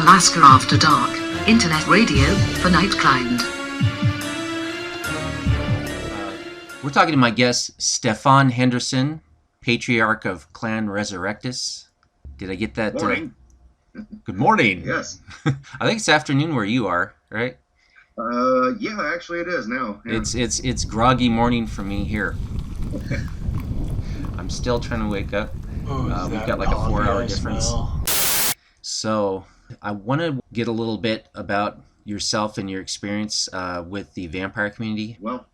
Alaska After Dark, internet radio for Nightkind. We're talking to my guest, Stefan Henderson, Patriarch of Clan Resurrectus. Did I get that? Morning. Good morning. Yes. I think it's afternoon where you are, right? Yeah, actually it is now. Yeah. It's groggy morning for me here. I'm still trying to wake up. We've got like a 4-hour difference. So I want to get a little bit about yourself and your experience with the vampire community. Well,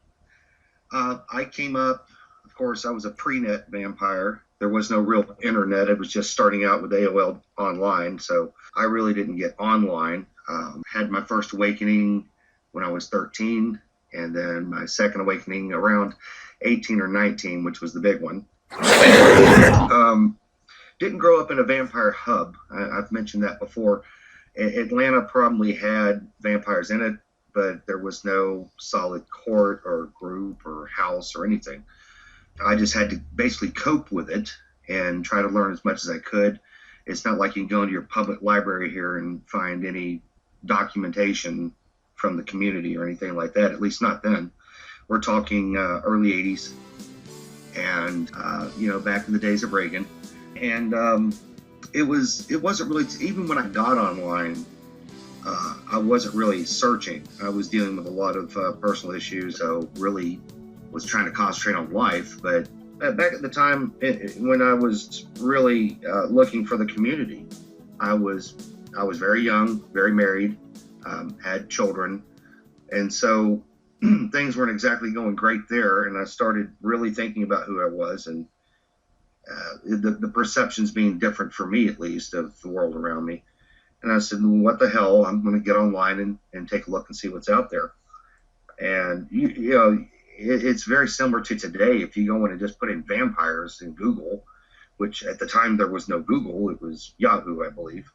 I came up, of course, I was a pre-net vampire. There was no real internet. It was just starting out with AOL online. So I really didn't get online. Had my first awakening when I was 13, and then my second awakening around 18 or 19, which was the big one. Didn't grow up in a vampire hub. I've mentioned that before. Atlanta probably had vampires in it, but there was no solid court or group or house or anything. I just had to basically cope with it and try to learn as much as I could. It's not like you can go into your public library here and find any documentation from the community or anything like that, at least not then. We're talking early 80s and, back in the days of Reagan. And it wasn't really, even when I got online, I wasn't really searching. I was dealing with a lot of personal issues, so really was trying to concentrate on life. But back at the time when I was really looking for the community, I was very young, very married, had children, and so things weren't exactly going great there. And I started really thinking about who I was and the perceptions being different for me, at least, of the world around me. And I said, well, what the hell? I'm going to get online and take a look and see what's out there. And, it's very similar to today. If you go in and just put in vampires in Google, which at the time there was no Google, it was Yahoo, I believe,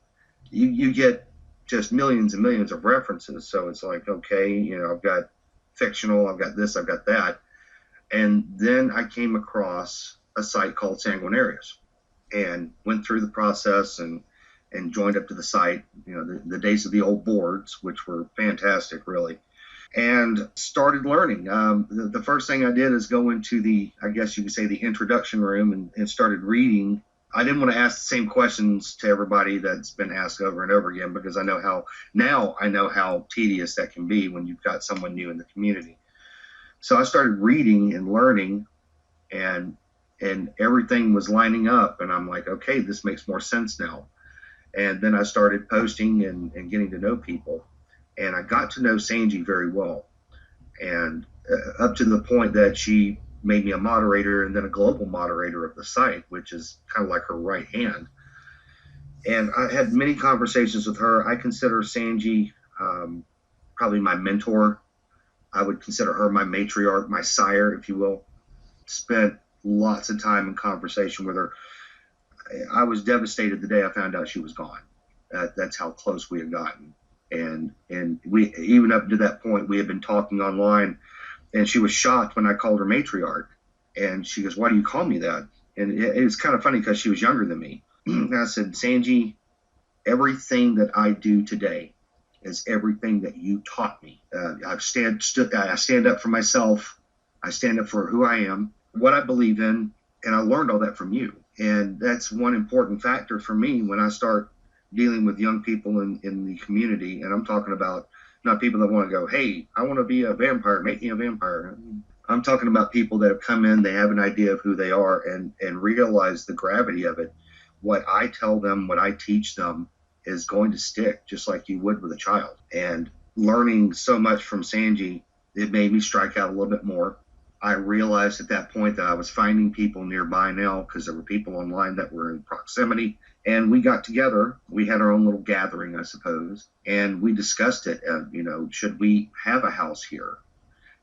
you get just millions and millions of references. So it's like, okay, I've got fictional, I've got this, I've got that. And then I came across a site called Sanguinarius and went through the process and joined up to the site, the days of the old boards, which were fantastic, really, and started learning. The first thing I did is go into I guess you could say, the introduction room and started reading. I didn't want to ask the same questions to everybody that's been asked over and over again, because I know how tedious that can be when you've got someone new in the community. So I started reading and learning, and everything was lining up, and I'm like, okay, this makes more sense now. And then I started posting and getting to know people, and I got to know Sanji very well, and up to the point that she made me a moderator and then a global moderator of the site, which is kind of like her right hand. And I had many conversations with her. I consider Sanji probably my mentor. I would consider her my matriarch, my sire, if you will. Spent lots of time in conversation with her. I was devastated the day I found out she was gone. That's how close we had gotten. And we, even up to that point, we had been talking online, and she was shocked when I called her matriarch. And she goes, why do you call me that? And it was kind of funny because she was younger than me. And I said, Sanji, everything that I do today is everything that you taught me. I stand up for myself. I stand up for who I am, what I believe in, and I learned all that from you. And that's one important factor for me when I start dealing with young people in the community. And I'm talking about not people that want to go, hey, I want to be a vampire, make me a vampire. I'm talking about people that have come in, they have an idea of who they are and realize the gravity of it. What I tell them, what I teach them is going to stick, just like you would with a child. And learning so much from Sanji, it made me strike out a little bit more. I realized at that point that I was finding people nearby now, because there were people online that were in proximity. And we got together. We had our own little gathering, I suppose. And we discussed it. Should we have a house here?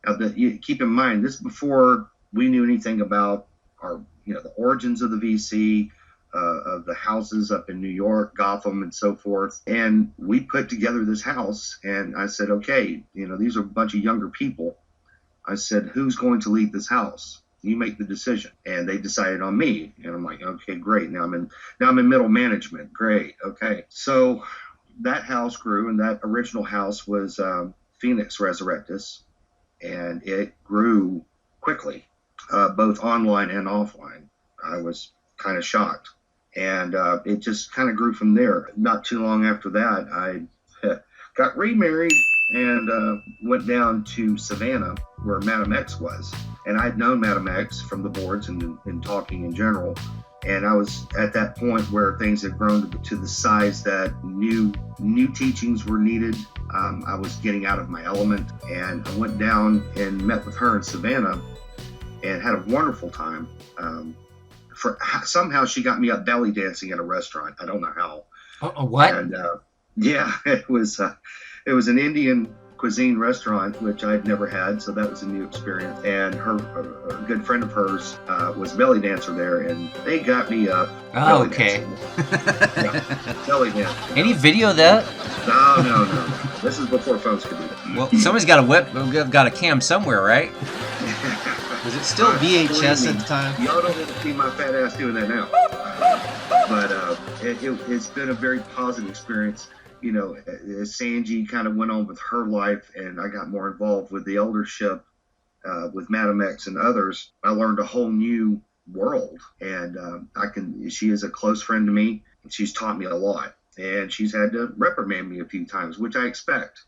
Now, keep in mind, this is before we knew anything about the origins of the VC, of the houses up in New York, Gotham, and so forth. And we put together this house. And I said, okay, these are a bunch of younger people. I said, who's going to lead this house? You make the decision. And they decided on me. And I'm like, okay, great. Now I'm in middle management. Great. Okay. So that house grew, and that original house was Phoenix Resurrectus, and it grew quickly, both online and offline. I was kind of shocked, and it just kind of grew from there. Not too long after that, I got remarried and went down to Savannah, where Madam X was. And I'd known Madam X from the boards and talking in general. And I was at that point where things had grown to the size that new teachings were needed. I was getting out of my element, and I went down and met with her in Savannah and had a wonderful time. Somehow she got me up belly dancing at a restaurant. I don't know how. What? And yeah, it was an Indian cuisine restaurant, which I'd never had, so that was a new experience. And a good friend of hers was a belly dancer there, and they got me up. Oh, okay. Yeah, belly dancing. Any video of that? No. This is before phones could do that. Well, somebody's got a cam somewhere, right? Was it still VHS at the time? Y'all don't get to see my fat ass doing that now. But it's been a very positive experience. You know, as Sanji kind of went on with her life, and I got more involved with the Eldership, with Madam X and others, I learned a whole new world. And she is a close friend to me, and she's taught me a lot. And she's had to reprimand me a few times, which I expect.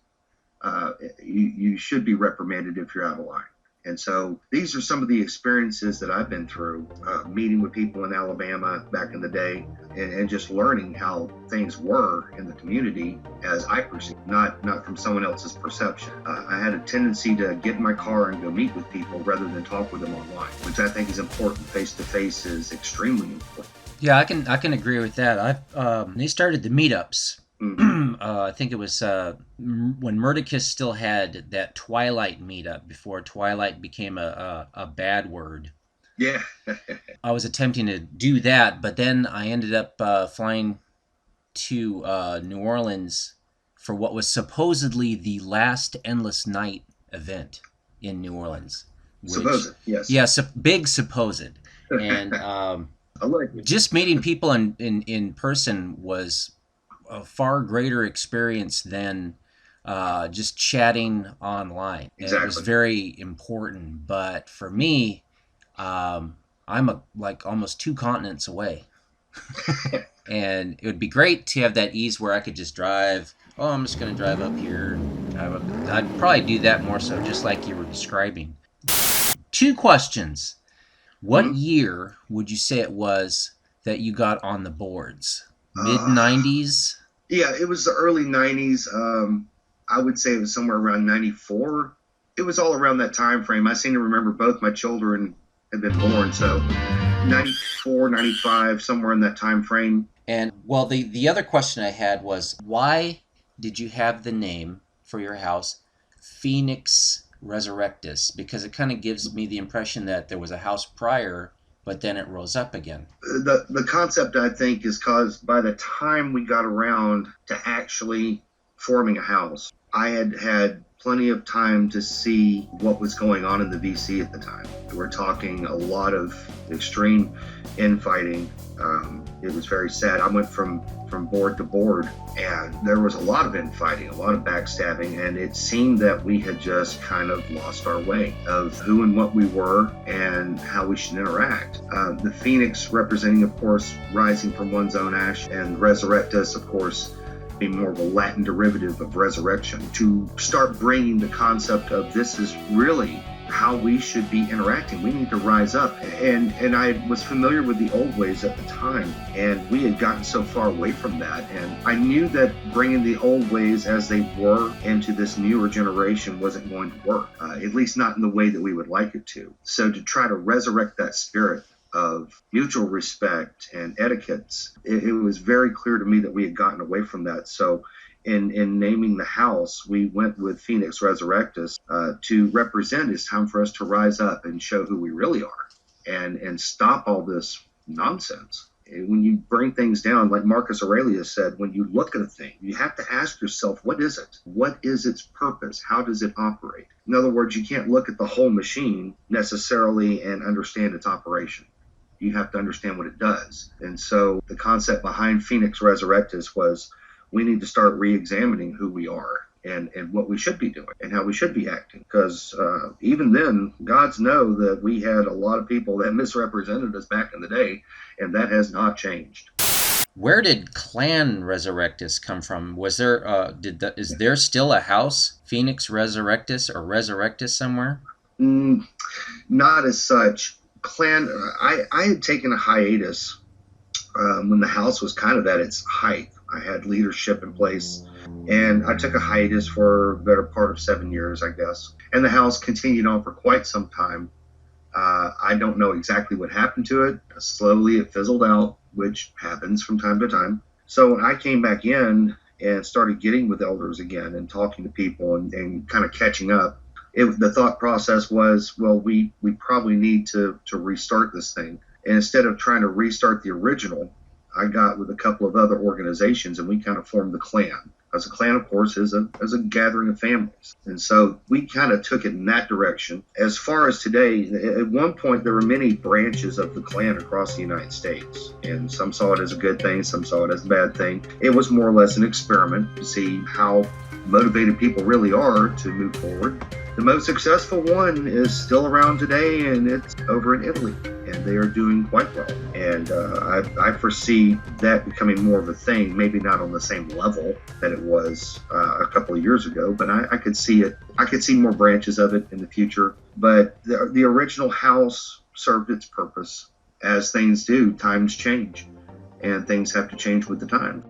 You should be reprimanded if you're out of line. And so these are some of the experiences that I've been through, meeting with people in Alabama back in the day, and just learning how things were in the community as I perceive, not from someone else's perception. I had a tendency to get in my car and go meet with people rather than talk with them online, which I think is important. Face-to-face is extremely important. Yeah, I can agree with that. They started the meetups. I think it was when Murticus still had that Twilight meetup before Twilight became a bad word. Yeah. I was attempting to do that, but then I ended up flying to New Orleans for what was supposedly the last Endless Night event in New Orleans. Supposed, yes. Yeah, big supposed. And just meeting people in person was a far greater experience than just chatting online. Exactly. It was very important, but for me, I'm like almost 2 continents away. And it would be great to have that ease where I could just drive. Oh, I'm just going to drive up here. I'd probably do that more so, just like you were describing. 2 questions. What year would you say it was that you got on the boards? Mid-90s? Yeah, it was the early 90s. I would say it was somewhere around 94. It was all around that time frame. I seem to remember both my children had been born, so 94, 95, somewhere in that time frame. And, well, the other question I had was, why did you have the name for your house Phoenix Resurrectus? Because it kind of gives me the impression that there was a house prior, but then it rose up again. The concept, I think, is caused by the time we got around to actually forming a house. I had had plenty of time to see what was going on in the VC at the time. We're talking a lot of extreme infighting. It was very sad. I went from board to board, and there was a lot of infighting, a lot of backstabbing, and it seemed that we had just kind of lost our way of who and what we were and how we should interact. The Phoenix representing, of course, rising from one's own ash, and Resurrectus, of course, being more of a Latin derivative of resurrection, to start bringing the concept of this is really how we should be interacting. We need to rise up. And I was familiar with the old ways at the time, and we had gotten so far away from that. And I knew that bringing the old ways as they were into this newer generation wasn't going to work, at least not in the way that we would like it to. So to try to resurrect that spirit of mutual respect and etiquettes, it was very clear to me that we had gotten away from that. So in naming the house, we went with Phoenix Resurrectus to represent it's time for us to rise up and show who we really are and stop all this nonsense. When you bring things down, like Marcus Aurelius said, when you look at a thing, you have to ask yourself, what is it? What is its purpose? How does it operate? In other words, you can't look at the whole machine necessarily and understand its operation. You have to understand what it does. And so the concept behind Phoenix Resurrectus was we need to start re-examining who we are and what we should be doing and how we should be acting. Because even then, gods know that we had a lot of people that misrepresented us back in the day, and that has not changed. Where did Clan Resurrectus come from? Was there is there still a House Phoenix Resurrectus or Resurrectus somewhere? Not as such. Clan, I had taken a hiatus when the house was kind of at its height. I had leadership in place, and I took a hiatus for the better part of 7 years, I guess. And the house continued on for quite some time. I don't know exactly what happened to it. Slowly it fizzled out, which happens from time to time. So when I came back in and started getting with elders again and talking to people and kind of catching up, the thought process was, well, we probably need to restart this thing. And instead of trying to restart the original, I got with a couple of other organizations and we kind of formed the clan. Because a clan, of course, is a gathering of families. And so we kind of took it in that direction. As far as today, at one point, there were many branches of the clan across the United States. And some saw it as a good thing, some saw it as a bad thing. It was more or less an experiment to see how motivated people really are to move forward. The most successful one is still around today, and it's over in Italy, and they are doing quite well. And I foresee that becoming more of a thing, maybe not on the same level that it was a couple of years ago, but I could see it. I could see more branches of it in the future. But the original house served its purpose. As things do, times change, and things have to change with the time.